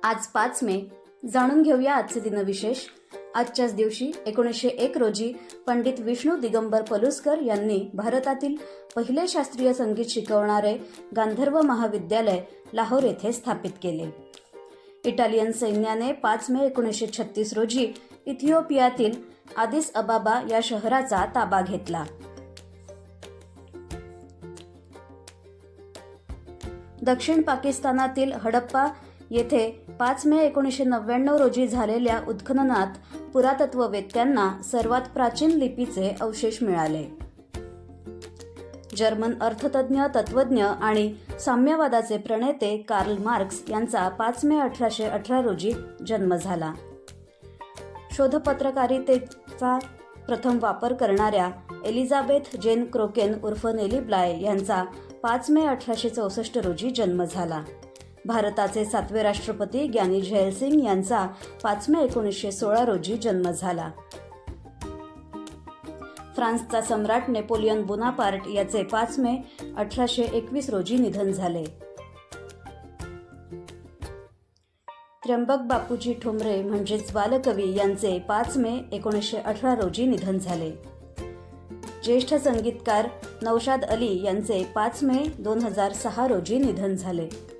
आज 5 मे. जाणून घेऊया आजचे दिनविशेष. आजच्याच दिवशी 1901 रोजी पंडित विष्णू दिगंबर पलुस्कर यांनी भारतातील पहिले शास्त्रीय संगीत शिकवणारे गांधर्व महाविद्यालय लाहोर येथे स्थापित केले. इटालियन सैन्याने 5 मे 1936 रोजी इथिओपियातील आदिस अबाबा या शहराचा ताबा घेतला. दक्षिण पाकिस्तानातील हडप्पा येथे 5 मे 1999 रोजी झालेल्या उत्खननात पुरातत्ववेत्यांना सर्वात प्राचीन लिपीचे अवशेष मिळाले. जर्मन अर्थतज्ञ, तत्त्वज्ञ आणि साम्यवादाचे प्रणेते कार्ल मार्क्स यांचा 5 मे 1818 रोजी जन्म झाला. शोधपत्रकारितेचा प्रथम वापर करणाऱ्या एलिझाबेथ जेन क्रोकेन उर्फ नेली ब्लाय यांचा 5 मे 1864 रोजी जन्म झाला. भारताचे 7वे राष्ट्रपती ग्यानी झैल सिंग यांचा 5 मे 1916 रोजी जन्म झाला. फ्रान्सचा सम्राट नेपोलियन बोनापार्ट याचे 5 मे 1821 रोजी निधन झाले. त्र्यंबक बापूजी ठोंबरे म्हणजेच बालकवी यांचे 5 मे 1918 रोजी निधन झाले. ज्येष्ठ संगीतकार नौशाद अली यांचे 5 मे 2006 रोजी निधन झाले.